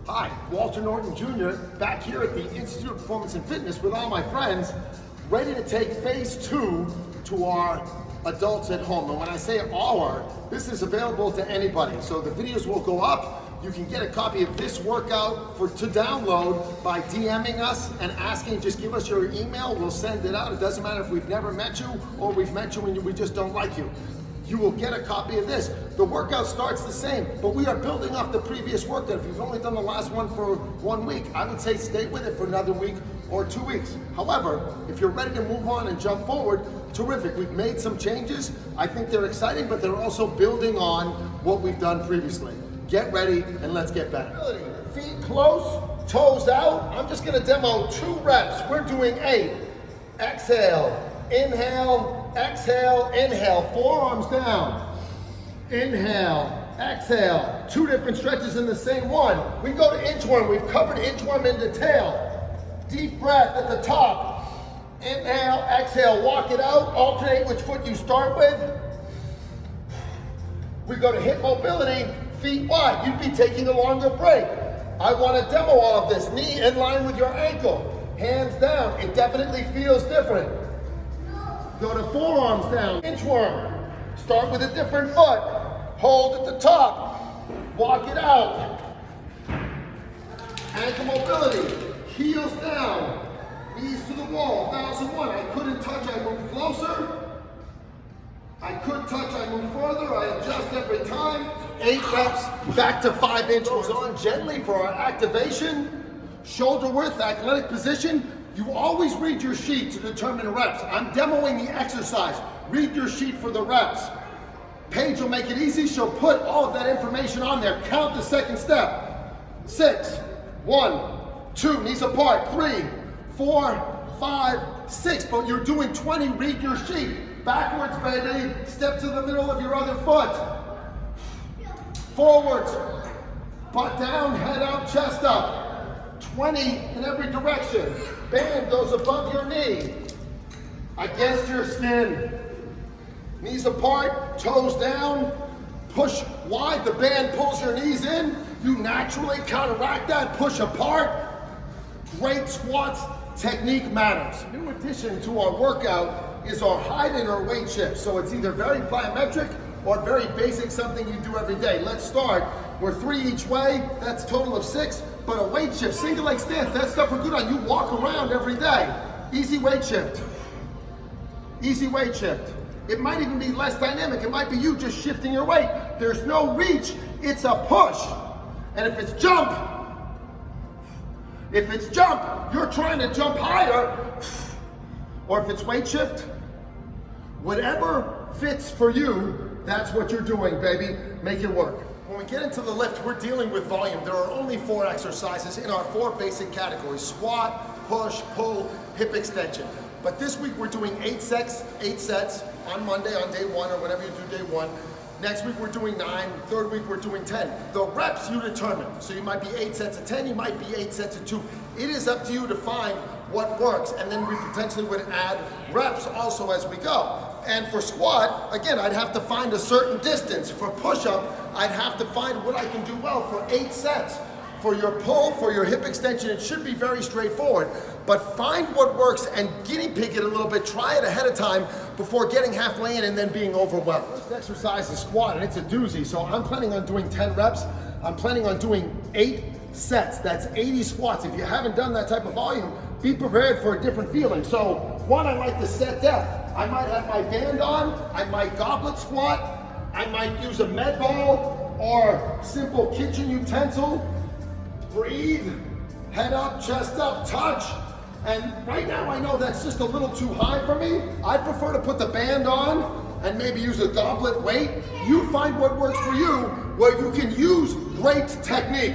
Hi, Walter Norton Jr. back here at the Institute of Performance and Fitness with all my friends, ready to take phase 2 to our adults at home. And when I say our, this is available to anybody. So the videos will go up. You can get a copy of this workout to download by DMing us and asking, just give us your email, we'll send it out. It doesn't matter if we've never met you or we've met you and we just don't like you. You will get a copy of this. The workout starts the same, but we are building off the previous workout. If you've only done the last one for 1 week, I would say stay with it for another week or 2 weeks. However, if you're ready to move on and jump forward, terrific. We've made some changes. I think they're exciting, but they're also building on what we've done previously. Get ready and let's get better. Feet close, toes out. I'm just gonna demo 2 reps. We're doing 8. Exhale, inhale, exhale, inhale. Forearms down. Inhale, exhale. 2 different stretches in the same one. We go to inchworm. We've covered inchworm in detail. Deep breath at the top. Inhale, exhale, walk it out. Alternate which foot you start with. We go to hip mobility. Feet wide, you'd be taking a longer break. I want to demo all of this. Knee in line with your ankle. Hands down, it definitely feels different. Go to forearms down, inchworm. Start with a different foot. Hold at the top. Walk it out. Ankle mobility, heels down. Knees to the wall, 1001. I couldn't touch, I move closer. I could touch, I move further, I adjust every time. 8 reps, back to 5 inches. Goes on gently for our activation. Shoulder width, athletic position. You always read your sheet to determine reps. I'm demoing the exercise. Read your sheet for the reps. Paige will make it easy. She'll put all of that information on there. Count the second step. 6, 1, 2, knees apart, 3, 4, 5, 6. But you're doing 20, read your sheet. Backwards, baby. Step to the middle of your other foot. Forwards. Butt down, head up, chest up. 20 in every direction. Band goes above your knee. Against your skin. Knees apart, toes down. Push wide, the band pulls your knees in. You naturally counteract that, push apart. Great squats. Technique matters. New addition to our workout is our height and our weight shift. So it's either very plyometric or very basic, something you do every day. Let's start. We're 3 each way. That's a total of 6. But a weight shift, single leg stance, that stuff we're good on. You walk around every day. Easy weight shift. Easy weight shift. It might even be less dynamic. It might be you just shifting your weight. There's no reach. It's a push. And if it's jump, you're trying to jump higher. Or if it's weight shift, whatever fits for you, that's what you're doing, baby. Make it work. When we get into the lift, we're dealing with volume. There are only 4 exercises in our 4 basic categories: squat, push, pull, hip extension. But this week we're doing 8 sets on Monday, on day 1, or whenever you do day 1. Next week we're doing 9, 3rd week we're doing 10. The reps you determine. So you might be 8 sets of 10, you might be 8 sets of 2. It is up to you to find what works, and then we potentially would add reps also as we go. And for squat, again, I'd have to find a certain distance. For push-up, I'd have to find what I can do well for 8 sets. For your pull, for your hip extension, it should be very straightforward. But find what works and guinea pig it a little bit. Try it ahead of time before getting halfway in and then being overwhelmed. First exercise is squat, and it's a doozy. So I'm planning on doing 10 reps. I'm planning on doing 8 sets. That's 80 squats. If you haven't done that type of volume, be prepared for a different feeling. So 1, I like to set depth. I might have my band on. I might goblet squat. I might use a med ball or simple kitchen utensil. Breathe, head up, chest up, touch. And right now I know that's just a little too high for me. I prefer to put the band on and maybe use a goblet weight. You find what works for you where you can use great technique.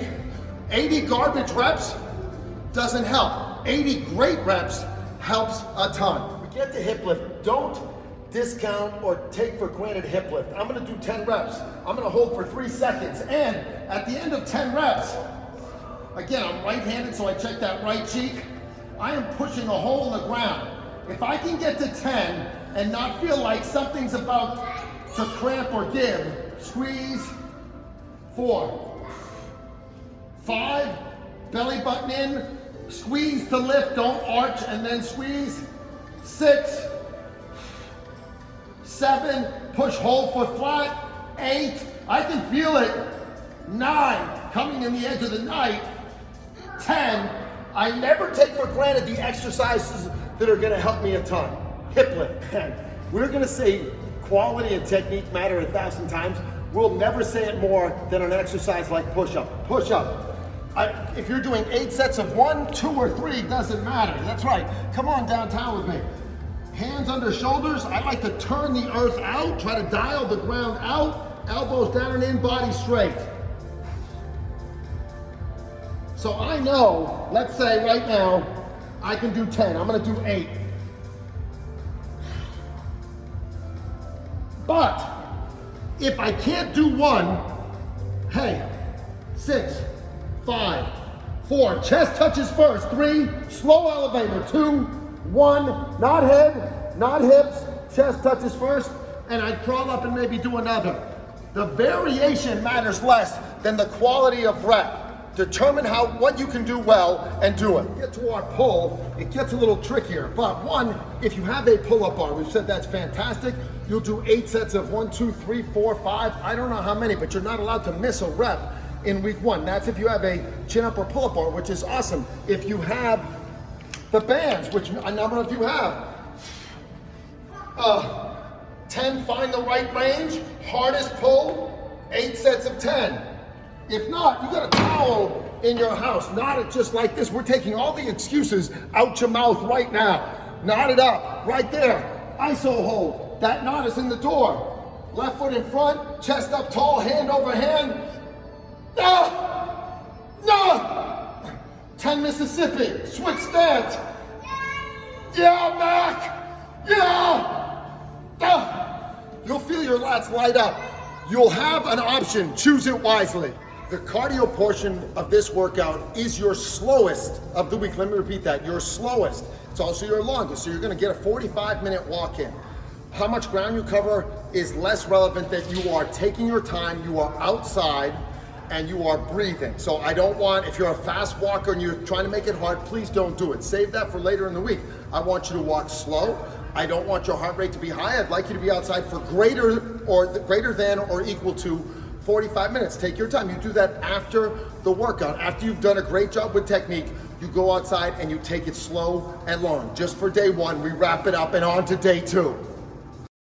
80 garbage reps doesn't help. 80 great reps helps a ton. We get to hip lift. Don't discount or take for granted hip lift. I'm gonna do 10 reps. I'm gonna hold for 3 seconds. And at the end of 10 reps, again, I'm right-handed, so I check that right cheek. I am pushing a hole in the ground. If I can get to 10 and not feel like something's about to cramp or give, squeeze, 4, 5, belly button in, squeeze to lift, don't arch and then squeeze. 6, 7, push whole foot flat. 8, I can feel it. 9, coming in the edge of the night. 10, I never take for granted the exercises that are gonna help me a ton. Hip lift, and we're gonna say quality and technique matter 1,000 times. We'll never say it more than an exercise like push-up. Push-up. If you're doing 8 sets of 1, 2, or 3, doesn't matter. That's right. Come on downtown with me. Hands under shoulders. I like to turn the earth out, try to dial the ground out, elbows down and in, body straight. So I know, let's say right now, I can do 10. I'm gonna do 8. But if I can't do 1, hey, 6, 5, 4, chest touches first. 3, slow elevator. 2, 1, not head, not hips, chest touches first, and I crawl up and maybe do another. The variation matters less than the quality of rep. Determine what you can do well and do it. Get to our pull, it gets a little trickier, but 1, if you have a pull-up bar, we've said that's fantastic. You'll do 8 sets of 1, 2, 3, 4, 5, I don't know how many, but you're not allowed to miss a rep in week 1. That's if you have a chin-up or pull-up bar, which is awesome. If you have the bands, which a number of you have, 10, find the right range, hardest pull, 8 sets of 10. If not, you got a towel in your house, knot it just like this. We're taking all the excuses out your mouth right now. Knot it up, right there. ISO hold, that knot is in the door. Left foot in front, chest up tall, hand over hand. No! 10 Mississippi, switch stance. Yeah, Mac! Yeah! You'll feel your lats light up. You'll have an option, choose it wisely. The cardio portion of this workout is your slowest of the week. Let me repeat that, your slowest. It's also your longest, so you're gonna get a 45-minute walk-in. How much ground you cover is less relevant that you are taking your time, you are outside, and you are breathing. So I don't want, if you're a fast walker and you're trying to make it hard, please don't do it. Save that for later in the week. I want you to walk slow. I don't want your heart rate to be high. I'd like you to be outside for greater than or equal to 45 minutes. Take your time. You do that after the workout. After you've done a great job with technique, you go outside and you take it slow and long. Just for day 1, we wrap it up and on to day 2.